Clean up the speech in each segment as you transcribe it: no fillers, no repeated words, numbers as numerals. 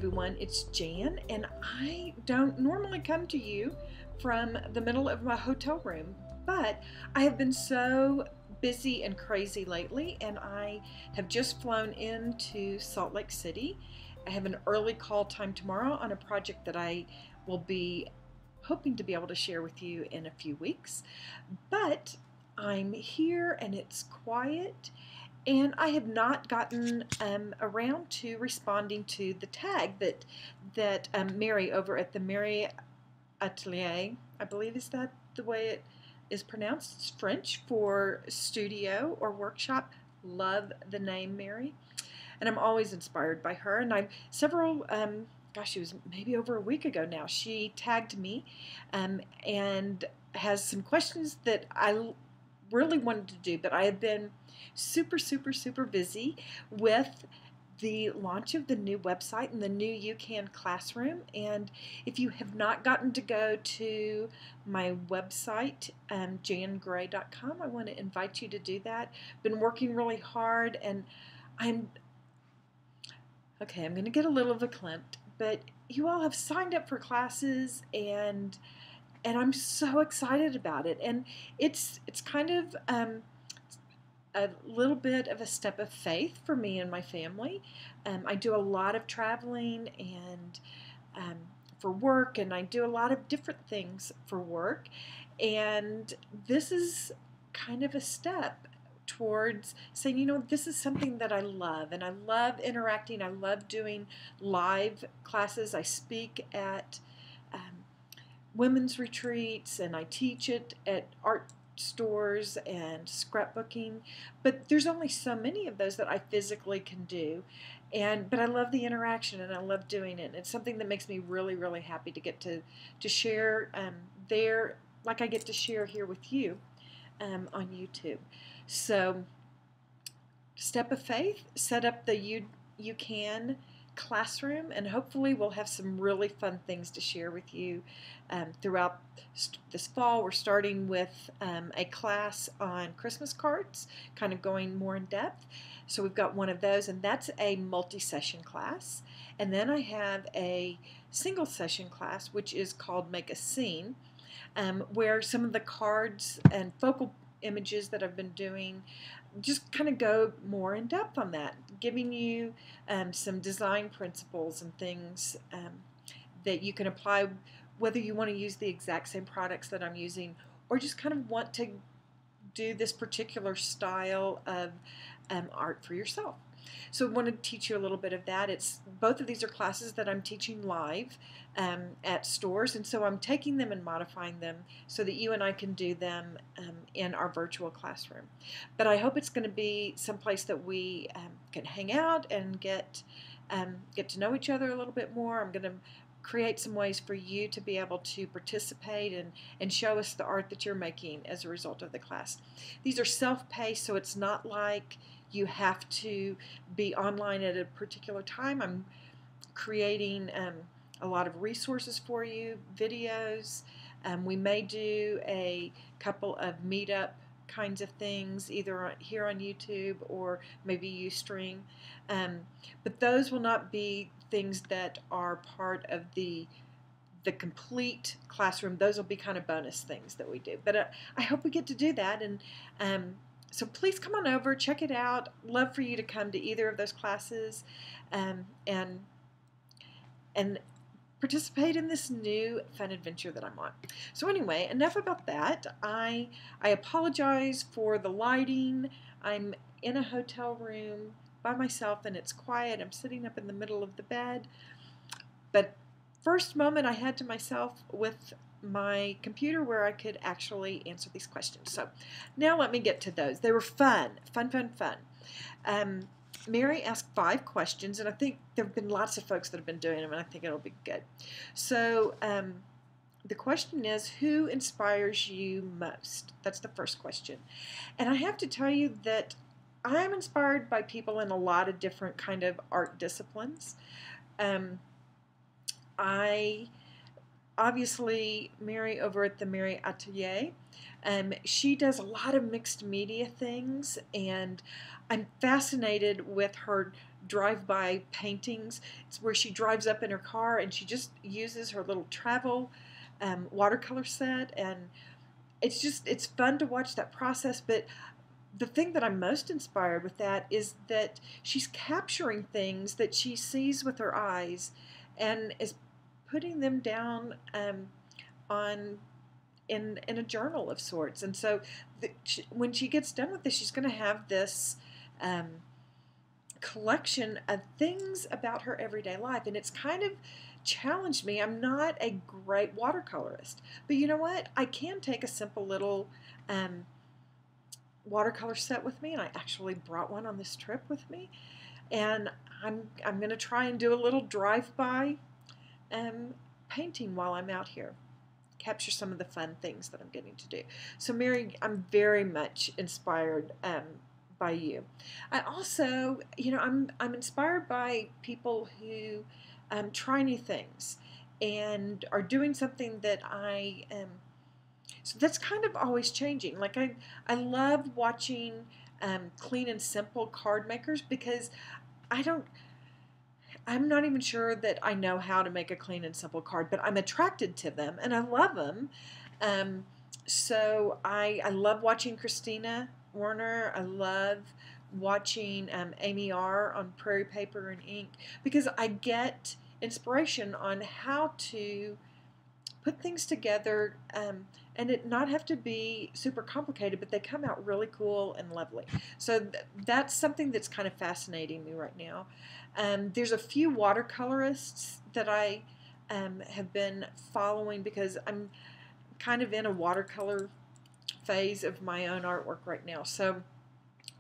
everyone, it's Jan, and I don't normally come to you from the middle of my hotel room, but I have been so busy and crazy lately, and I have just flown into Salt Lake City. I have an early call time tomorrow on a project that I will be hoping to be able to share with you in a few weeks, but I'm here and it's quiet, and I have not gotten around to responding to the tag that Meri over at the Meri Atelier, I believe is that the way it is pronounced. It's French for studio or workshop. Love the name Meri, and I'm always inspired by her. And I'm several. Gosh, it was maybe over a week ago now. She tagged me, and has some questions that I really wanted to do, but I have been super busy with the launch of the new website and the new UCAN classroom. And if you have not gotten to go to my website, janngray.com, I want to invite you to do that. Been working really hard, and I'm going to get a little verklempt, but you all have signed up for classes, and I'm so excited about it. And it's kind of a little bit of a step of faith for me and my family. I do a lot of traveling and for work, and I do a lot of different things for work. And this is kind of a step towards saying, this is something that I love, and I love interacting. I love doing live classes. I speak at women's retreats, and I teach it at art stores and scrapbooking, but there's only so many of those that I physically can do, but I love the interaction and I love doing it. It's something that makes me really happy to get to share there, like I get to share here with you on YouTube. So step of faith, set up the UCAN classroom, and hopefully we'll have some really fun things to share with you throughout this fall. We're starting with a class on Christmas cards, kind of going more in depth. So we've got one of those, and that's a multi-session class. And then I have a single session class, which is called Make a Scene, where some of the cards and focal images that I've been doing just kind of go more in depth on that, giving you some design principles and things that you can apply, whether you want to use the exact same products that I'm using or just kind of want to do this particular style of art for yourself. So I want to teach you a little bit of that. Both of these are classes that I'm teaching live at stores, and so I'm taking them and modifying them so that you and I can do them in our virtual classroom. But I hope it's going to be someplace that we can hang out and get to know each other a little bit more. I'm going to create some ways for you to be able to participate and show us the art that you're making as a result of the class. These are self-paced, so it's not like you have to be online at a particular time. I'm creating a lot of resources for you, videos. We may do a couple of meetup kinds of things, either here on YouTube or maybe Ustream. But those will not be things that are part of the complete classroom. Those will be kind of bonus things that we do. But I hope we get to do that, and so please come on over, check it out. Love for you to come to either of those classes and participate in this new fun adventure that I'm on. So anyway, enough about that. I apologize for the lighting. I'm in a hotel room by myself and it's quiet. I'm sitting up in the middle of the bed. But first moment I had to myself with my computer where I could actually answer these questions. So now let me get to those. They were fun. Meri asked 5 questions, and I think there have been lots of folks that have been doing them, and I think it'll be good. So the question is, who inspires you most? That's the first question. And I have to tell you that I'm inspired by people in a lot of different kind of art disciplines. Obviously, Meri over at the Meri Atelier, she does a lot of mixed media things, and I'm fascinated with her drive-by paintings. It's where she drives up in her car and she just uses her little travel watercolor set, and it's fun to watch that process. But the thing that I'm most inspired with that is that she's capturing things that she sees with her eyes and is putting them down on in a journal of sorts. And so when she gets done with this, she's going to have this collection of things about her everyday life, and it's kind of challenged me. I'm not a great watercolorist, but you know what? I can take a simple little watercolor set with me, and I actually brought one on this trip with me, and I'm going to try and do a little drive-by painting while I'm out here, capture some of the fun things that I'm getting to do. So Meri, I'm very much inspired by you. I also, I'm inspired by people who try new things and are doing something that so that's kind of always changing. Like I love watching clean and simple card makers, because I'm not even sure that I know how to make a clean and simple card, but I'm attracted to them and I love them. So I love watching Christina Warner. I love watching Amy R. on Prairie Paper and Ink, because I get inspiration on how to put things together and it not have to be super complicated, but they come out really cool and lovely. So that's something that's kind of fascinating me right now. There's a few watercolorists that I have been following, because I'm kind of in a watercolor phase of my own artwork right now. So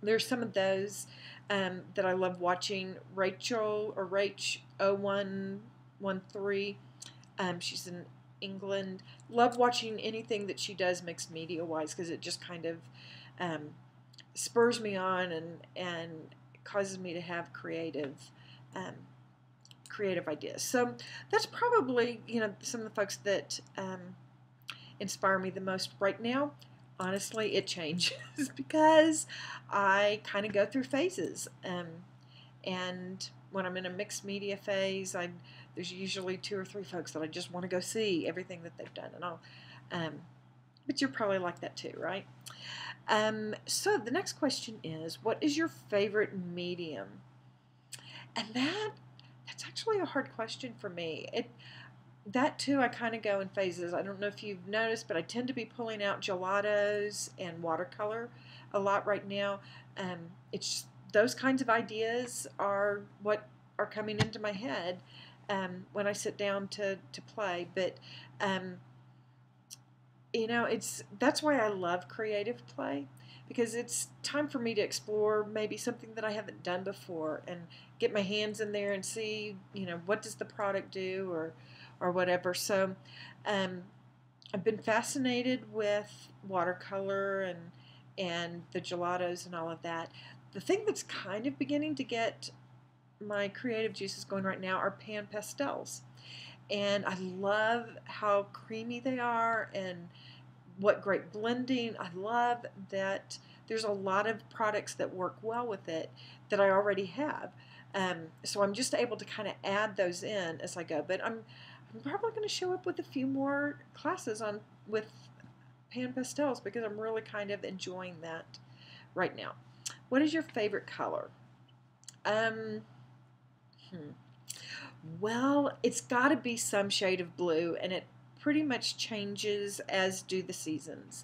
there's some of those that I love watching. Rachel, or Rach0113, she's in England. Love watching anything that she does mixed media wise, because it just kind of spurs me on and causes me to have creative ideas. So that's probably some of the folks that inspire me the most right now. Honestly, it changes because I kind of go through phases, and when I'm in a mixed media phase, there's usually 2 or 3 folks that I just want to go see everything that they've done, and but you're probably like that too, right? So the next question is, what is your favorite medium? And that's actually a hard question for me. That too, I kind of go in phases. I don't know if you've noticed, but I tend to be pulling out gelatos and watercolor a lot right now. It's just, those kinds of ideas are what are coming into my head when I sit down to play. But that's why I love creative play, because it's time for me to explore maybe something that I haven't done before and get my hands in there and see, what does the product do, or whatever. So I've been fascinated with watercolor and the gelatos and all of that. The thing that's kind of beginning to get my creative juices going right now are pan pastels. And I love how creamy they are and what great blending. I love that there's a lot of products that work well with it that I already have. So I'm just able to kind of add those in as I go. But I'm probably going to show up with a few more classes with pan pastels, because I'm really kind of enjoying that right now. What is your favorite color? Well, it's got to be some shade of blue, and it pretty much changes as do the seasons.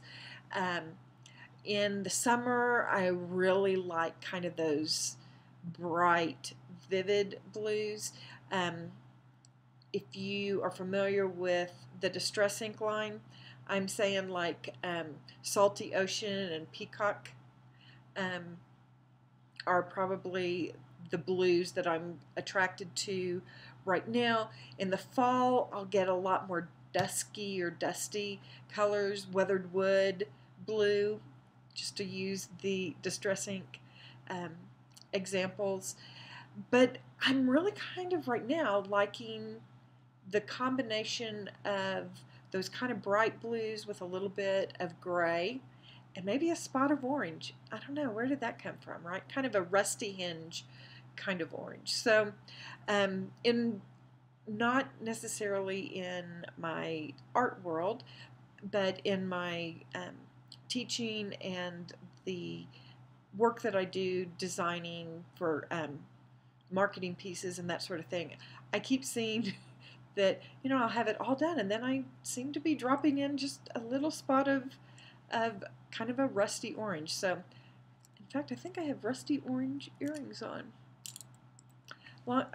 In the summer, I really like kind of those bright, vivid blues. If you are familiar with the Distress Ink line, I'm saying like Salty Ocean and Peacock are probably the blues that I'm attracted to right now. In the fall, I'll get a lot more dusky or dusty colors, weathered wood blue, just to use the Distress Ink examples. But I'm really kind of right now liking the combination of those kind of bright blues with a little bit of gray and maybe a spot of orange. I don't know, where did that come from, right? Kind of a rusty hinge kind of orange. So in not necessarily in my art world, but in my teaching and the work that I do designing for marketing pieces and that sort of thing, I keep seeing that, I'll have it all done and then I seem to be dropping in just a little spot of kind of a rusty orange. So in fact, I think I have rusty orange earrings on. Well,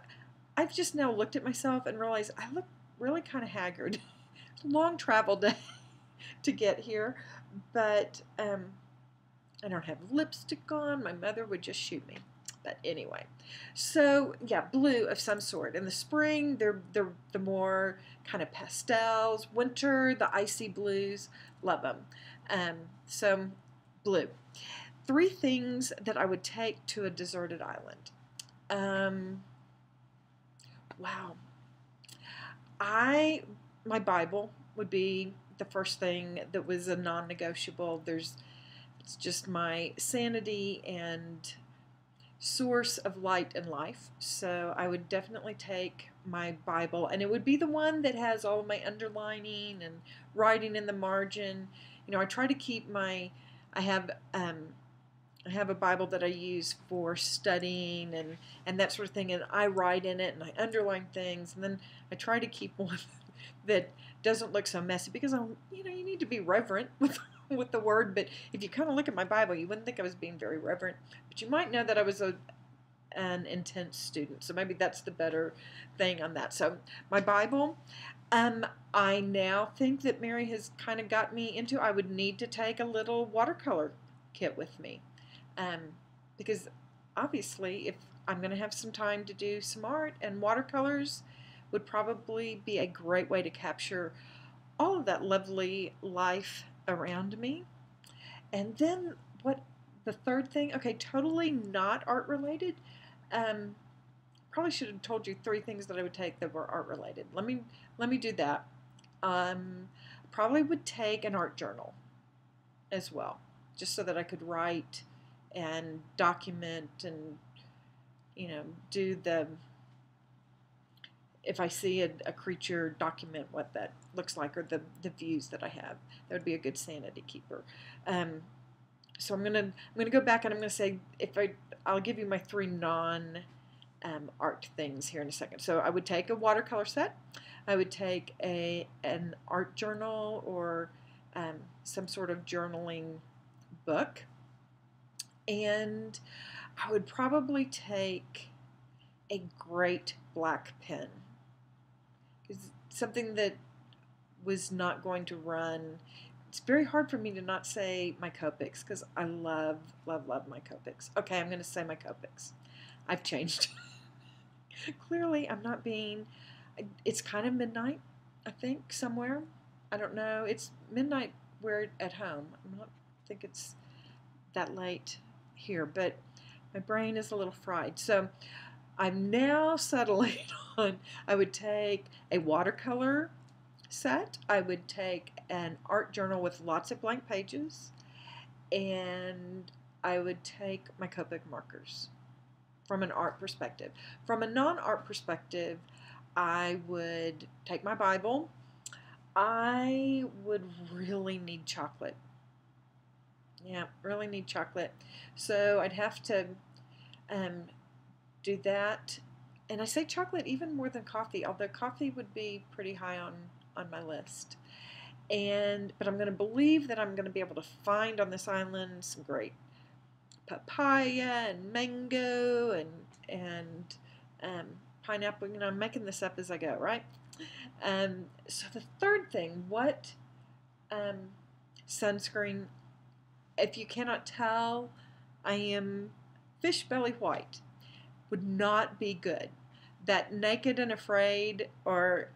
I've just now looked at myself and realized I look really kind of haggard. Long travel day to get here, but I don't have lipstick on. My mother would just shoot me. But anyway, so yeah, blue of some sort. In the spring, they're the more kind of pastels. Winter, the icy blues. Love them. So blue. 3 things that I would take to a deserted island. Wow. My Bible would be the first thing that was a non-negotiable. It's just my sanity and source of light and life. So I would definitely take my Bible, and it would be the one that has all of my underlining and writing in the margin. I try to keep I have a Bible that I use for studying and that sort of thing, and I write in it and I underline things, and then I try to keep one that doesn't look so messy, because you need to be reverent with the word. But if you kind of look at my Bible, you wouldn't think I was being very reverent, but you might know that I was an intense student. So maybe that's the better thing on that. So my Bible. I now think that Mary has kind of got me into, I would need to take a little watercolor kit with me. Because obviously if I'm going to have some time to do some art, and watercolors would probably be a great way to capture all of that lovely life around me. And then what the third thing, okay, totally not art related. Probably should have told you 3 things that I would take that were art related. Let me do that. Probably would take an art journal as well, just so that I could write and document and do if I see a creature, document what that looks like, or the views that I have. That would be a good sanity keeper. So I'm gonna go back and I'm gonna say, I'll give you my 3 non art things here in a second. So I would take a watercolor set. I would take an art journal or some sort of journaling book, and I would probably take a great black pen. It's something that was not going to run. It's very hard for me to not say my Copics, because I love, love, love my Copics. Okay, I'm going to say my Copics. I've changed. Clearly, I'm not being... It's kind of midnight, I think, somewhere. I don't know. It's midnight where at home. I don't think it's that late here, but my brain is a little fried. So I'm now settling on, I would take a watercolor set. I would take an art journal with lots of blank pages, and I would take my Copic markers from an art perspective. From a non-art perspective, I would take my Bible. I would really need chocolate. Yeah, really need chocolate. So I'd have to do that. And I say chocolate even more than coffee, although coffee would be pretty high on my list. But I'm going to believe that I'm going to be able to find on this island some great papaya and mango and pineapple. I'm making this up as I go, right? So the third thing, what sunscreen? If you cannot tell, I am fish belly white. Would not be good. That Naked and Afraid, or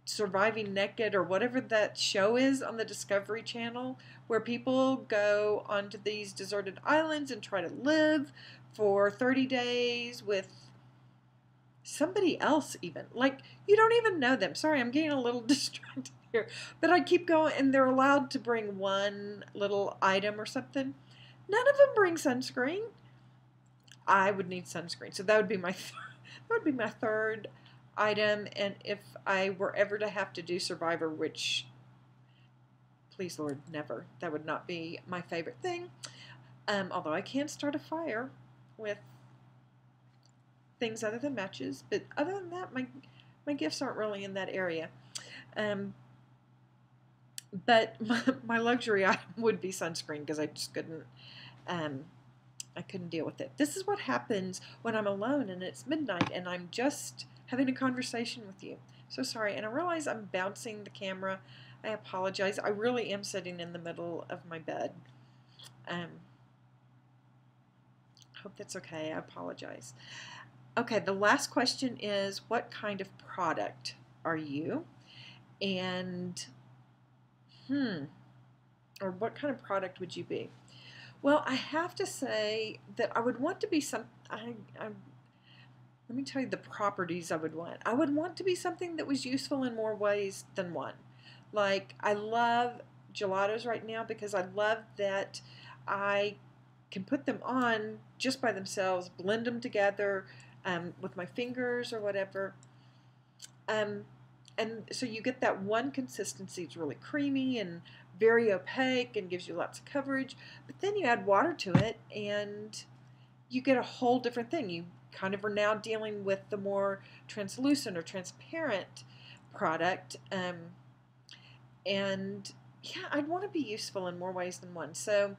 Surviving Naked, or whatever that show is on the Discovery Channel, where people go onto these deserted islands and try to live for 30 days with somebody else even. Like, you don't even know them. Sorry, I'm getting a little distracted here. But I keep going, and they're allowed to bring one little item or something. None of them bring sunscreen. I would need sunscreen. So that would be my that would be my third item. And if I were ever to have to do Survivor, which please Lord, never, that would not be my favorite thing. Although I can start a fire with things other than matches, but other than that, my gifts aren't really in that area. But my luxury item would be sunscreen, because I just couldn't, I couldn't deal with it. This is what happens when I'm alone and it's midnight and I'm just having a conversation with you. So sorry, and I realize I'm bouncing the camera. I apologize. I really am sitting in the middle of my bed. Hope that's okay. I apologize. Okay, the last question is, what kind of product are you? And, or what kind of product would you be? Well, I have to say that I would want to be some, let me tell you the properties I would want. I would want to be something that was useful in more ways than one. Like, I love gelatos right now because I love that I can put them on just by themselves, blend them together with my fingers or whatever. And so you get that one consistency. It's really creamy and very opaque and gives you lots of coverage. But then you add water to it and you get a whole different thing. You kind of are now dealing with the more translucent or transparent product. And yeah, I'd want to be useful in more ways than one. So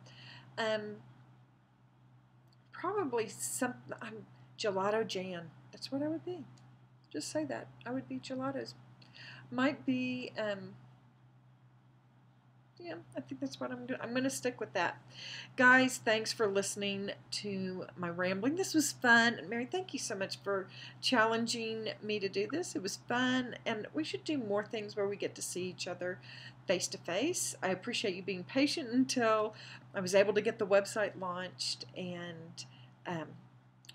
probably some gelato Jann. That's what I would be. Just say that. I would be gelatos. Might be, yeah, I think that's what I'm doing. I'm going to stick with that. Guys, thanks for listening to my rambling. This was fun. And Mary, thank you so much for challenging me to do this. It was fun, and we should do more things where we get to see each other face to face. I appreciate you being patient until I was able to get the website launched and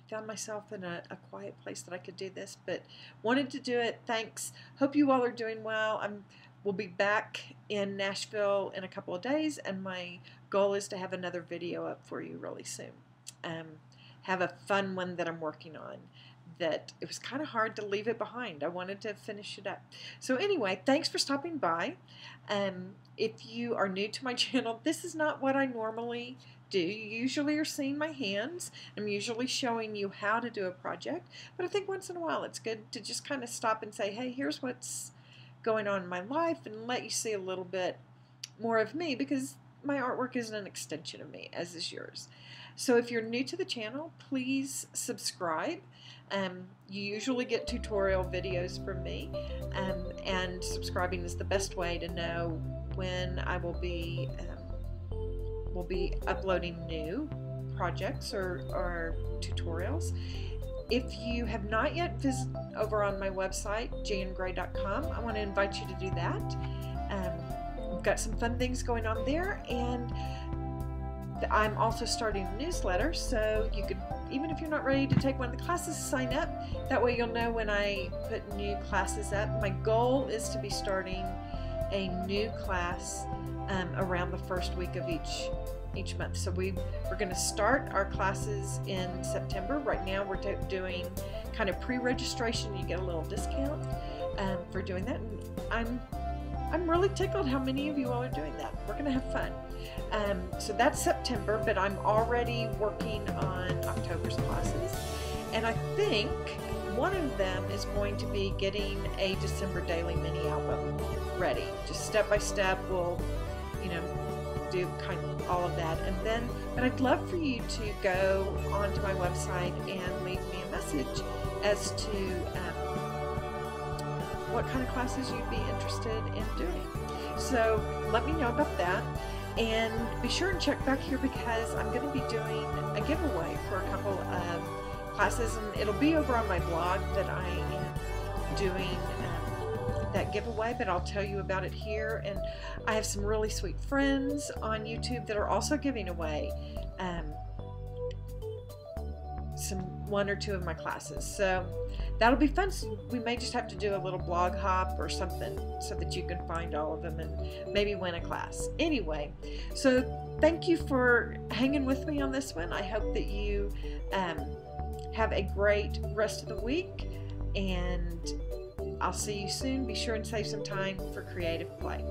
found myself in a quiet place that I could do this, but wanted to do it. Thanks. Hope you all are doing well. We'll be back in Nashville in a couple of days, and my goal is to have another video up for you really soon. Have a fun one that I'm working on that it was kind of hard to leave it behind. I wanted to finish it up. So anyway, thanks for stopping by. If you are new to my channel, this is not what I normally do. You usually are seeing my hands. I'm usually showing you how to do a project, but I think once in a while it's good to just kind of stop and say, hey, here's what's going on in my life, and let you see a little bit more of me, because my artwork is an extension of me, as is yours. So if you're new to the channel, please subscribe. You usually get tutorial videos from me, and subscribing is the best way to know when I will be uploading new projects or tutorials. If you have not yet visited over on my website, janngray.com, I want to invite you to do that. We've got some fun things going on there, and I'm also starting a newsletter, so you could, even if you're not ready to take one of the classes, sign up. That way you'll know when I put new classes up. My goal is to be starting a new class around the first week of each month. So we're going to start our classes in September. Right now we're doing kind of pre-registration. You get a little discount for doing that. And I'm really tickled how many of you all are doing that. We're going to have fun. So that's September, but I'm already working on October's classes. And I think one of them is going to be getting a December daily mini album ready. Just step by step, we'll, do kind of all of that. And then, but I'd love for you to go onto my website and leave me a message as to what kind of classes you'd be interested in doing. So let me know about that. And be sure and check back here, because I'm going to be doing a giveaway for a couple of classes, and it'll be over on my blog that I am doing that giveaway, but I'll tell you about it here. And I have some really sweet friends on YouTube that are also giving away one or two of my classes. So that'll be fun. So we may just have to do a little blog hop or something so that you can find all of them and maybe win a class. Anyway, so thank you for hanging with me on this one. I hope that you have a great rest of the week, and I'll see you soon. Be sure and save some time for creative play.